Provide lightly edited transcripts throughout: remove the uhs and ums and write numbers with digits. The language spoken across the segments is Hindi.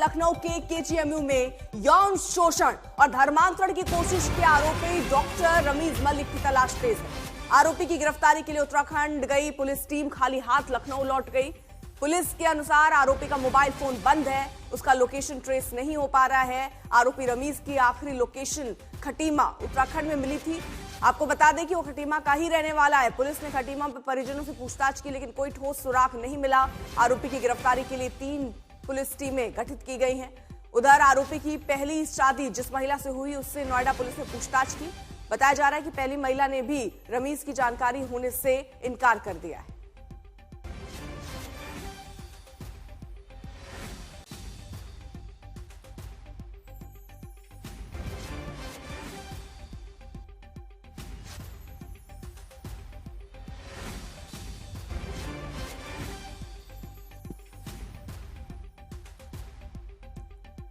लखनऊ के केजीएमयू में यौन शोषण और धर्मांतरण की कोशिश के आरोपी डॉक्टर रमीज मलिक की तलाश तेज है। आरोपी की गिरफ्तारी के लिए उत्तराखंड गई पुलिस टीम खाली हाथ लखनऊ लौट गई। पुलिस के अनुसार आरोपी का मोबाइल फोन बंद है, उसका लोकेशन ट्रेस नहीं हो पा रहा है। आरोपी रमीज की आखिरी लोकेशन खटीमा उत्तराखंड में मिली थी। आपको बता दें कि वो खटीमा का ही रहने वाला है। पुलिस ने खटीमा पर परिजनों से पूछताछ की, लेकिन कोई ठोस सुराग नहीं मिला। आरोपी की गिरफ्तारी के लिए 3 पुलिस टीमें गठित की गई हैं। उधर आरोपी की पहली शादी जिस महिला से हुई उससे नोएडा पुलिस ने पूछताछ की। बताया जा रहा है कि पहली महिला ने भी रमीज की जानकारी होने से इनकार कर दिया है।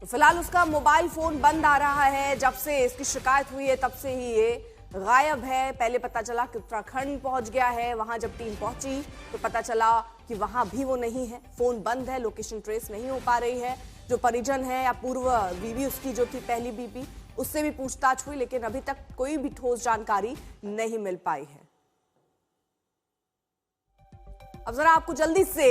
तो फिलहाल उसका मोबाइल फोन बंद आ रहा है। जब से इसकी शिकायत हुई है तब से ही ये गायब है। पहले पता चला कि उत्तराखंड पहुंच गया है, वहां जब टीम पहुंची तो पता चला कि वहां भी वो नहीं है, फोन बंद है, लोकेशन ट्रेस नहीं हो पा रही है। जो परिजन है या पूर्व बीवी उसकी जो थी पहली बीवी, उससे भी पूछताछ हुई, लेकिन अभी तक कोई भी ठोस जानकारी नहीं मिल पाई है। अब जरा आपको जल्दी से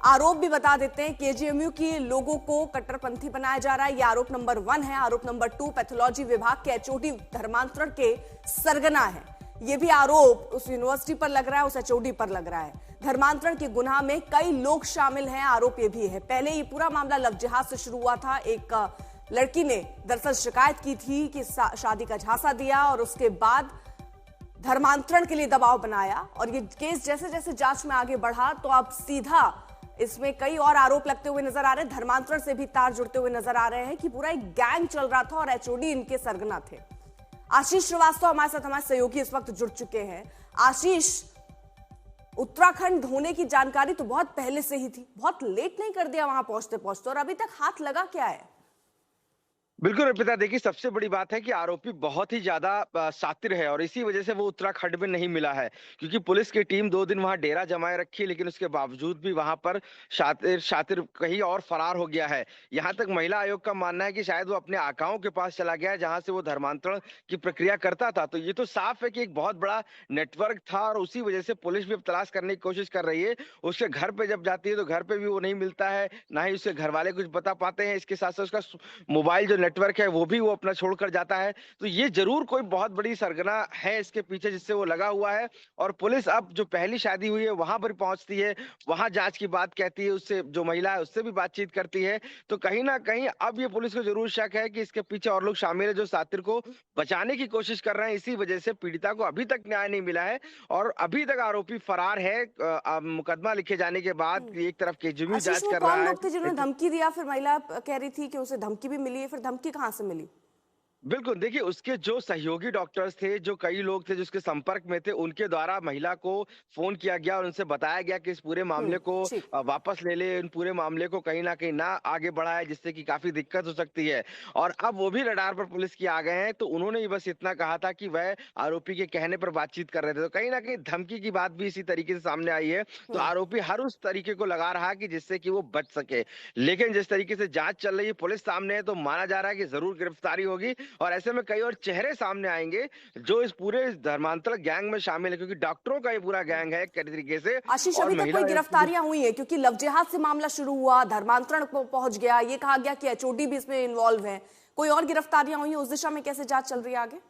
आरोप भी बता देते हैं। केजीएमयू के लोगों को कट्टरपंथी बनाया जा रहा है, यह आरोप नंबर 1 है। आरोप नंबर 2 पैथोलॉजी विभाग के एचओडी धर्मांतरण के सरगना है। यह भी आरोप उस यूनिवर्सिटी पर लग रहा है, उस एचओडी पर लग रहा है। धर्मांतरण के गुनाह में कई लोग शामिल हैं, आरोप यह भी है। पहले ये पूरा मामला लव जिहाद से शुरू हुआ था। एक लड़की ने दरअसल शिकायत की थी कि शादी का झांसा दिया और उसके बाद धर्मांतरण के लिए दबाव बनाया, और ये केस जैसे जैसे जांच में आगे बढ़ा तो अब सीधा इसमें कई और आरोप लगते हुए नजर आ रहे हैं। धर्मांतरण से भी तार जुड़ते हुए नजर आ रहे हैं कि पूरा एक गैंग चल रहा था और एचओडी इनके सरगना थे। आशीष श्रीवास्तव हमारे साथ, हमारे सहयोगी इस वक्त जुड़ चुके हैं। आशीष, उत्तराखंड होने की जानकारी तो बहुत पहले से ही थी, बहुत लेट नहीं कर दिया वहां पहुंचते पहुंचते, और अभी तक हाथ लगा क्या है? बिल्कुल अर्पिता, देखिए सबसे बड़ी बात है कि आरोपी बहुत ही ज्यादा शातिर है और इसी वजह से वो उत्तराखंड में नहीं मिला है, क्योंकि पुलिस की टीम 2 दिन वहां डेरा जमाए रखी, लेकिन उसके बावजूद भी वहां पर शातिर शातिर कहीं और फरार हो गया है। यहां तक महिला आयोग का मानना है कि शायद वो अपने आकाओं के पास चला गया है, जहां से वो धर्मांतरण की प्रक्रिया करता था। तो ये तो साफ है कि एक बहुत बड़ा नेटवर्क था और उसी वजह से पुलिस भी अब तलाश करने की कोशिश कर रही है। उसके घर पे जब जाती है तो घर पे भी वो नहीं मिलता है, ना ही उसके घर वाले कुछ बता पाते हैं। इसके साथ साथ उसका मोबाइल जो नेटवर्क है वो भी वो अपना छोड़कर जाता है। तो ये जरूर कोई बहुत बड़ी सरगना है इसके पीछे जिससे वो लगा हुआ है। और पुलिस अब जो पहली शादी हुई है वहां पर पहुंचती है, वहां जांच की बात कहती है, उससे जो महिला है उससे भी बातचीत करती है। तो कहीं ना कहीं अब ये पुलिस को जरूर शक है कि इसके पीछे और लोग शामिल है जो शातिर को बचाने की कोशिश कर रहे हैं। इसी वजह से पीड़िता को अभी तक न्याय नहीं मिला है और अभी तक आरोपी फरार है। मुकदमा लिखे जाने के बाद एक तरफ केजीएमयू जांच कर रहा कौन है। लोग थे जिन्होंने धमकी दिया? फिर महिला कह रही थी कि उसे धमकी भी मिली है, फिर धमकी कहां से मिली? बिल्कुल, देखिए उसके जो सहयोगी डॉक्टर्स थे, जो कई लोग थे जो उसके संपर्क में थे, उनके द्वारा महिला को फ़ोन किया गया और उनसे बताया गया कि इस पूरे मामले को ठीक। वापस ले ले, इन पूरे मामले को कहीं न कहीं ना आगे बढ़ाए, जिससे कि काफ़ी दिक्कत हो सकती है। और अब वो भी रडार पर पुलिस के आ गए हैं, तो उन्होंने ही बस इतना कहा था कि वह आरोपी के कहने पर बातचीत कर रहे थे। तो कहीं न कहीं धमकी की बात भी इसी तरीके से सामने आई है। तो आरोपी हर उस तरीके को लगा रहा है कि जिससे कि वो बच सके। लेकिन जिस तरीके से जाँच चल रही है, पुलिस सामने है, तो माना जा रहा है कि ज़रूर गिरफ्तारी होगी और ऐसे में कई और चेहरे सामने आएंगे जो इस पूरे धर्मांतरण गैंग में शामिल है, क्योंकि डॉक्टरों का ये पूरा गैंग है एक तरीके से। आशीष, और अभी तक कोई गिरफ्तारियां हुई है? क्योंकि लव जिहाद से मामला शुरू हुआ, धर्मांतरण को पहुंच गया, ये कहा गया कि एचओडी भी इसमें इन्वॉल्व है। कोई और गिरफ्तारियां हुई है? उस दिशा में कैसे जांच चल रही है आगे?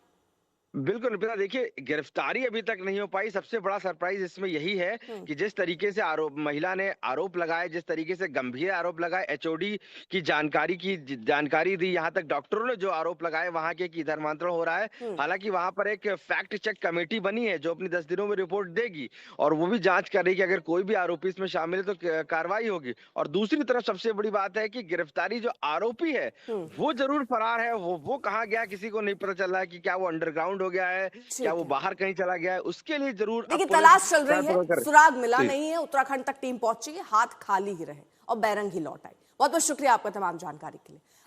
बिल्कुल निपिता, देखिए गिरफ्तारी अभी तक नहीं हो पाई। सबसे बड़ा सरप्राइज इसमें यही है कि जिस तरीके से महिला ने आरोप लगाए, जिस तरीके से गंभीर आरोप लगाए, एचओडी की जानकारी दी, यहाँ तक डॉक्टरों ने जो आरोप लगाए वहां के कि धर्मांतरण हो रहा है। हालांकि वहां पर एक फैक्ट चेक कमेटी बनी है जो अपनी 10 दिनों में रिपोर्ट देगी और वो भी जांच कर रही है कि अगर कोई भी आरोपी इसमें शामिल है तो कार्रवाई होगी। और दूसरी तरफ सबसे बड़ी बात है कि गिरफ्तारी जो आरोपी है वो जरूर फरार है। वो कहाँ गया किसी को नहीं पता चल रहा है कि क्या वो अंडरग्राउंड हो गया है, क्या वो बाहर कहीं चला गया है, उसके लिए जरूर देखिए तलाश चल रही है, सुराग मिला नहीं है। उत्तराखंड तक टीम पहुंची है, हाथ खाली ही रहे और बैरंग ही लौट आई। बहुत बहुत शुक्रिया आपका तमाम जानकारी के लिए।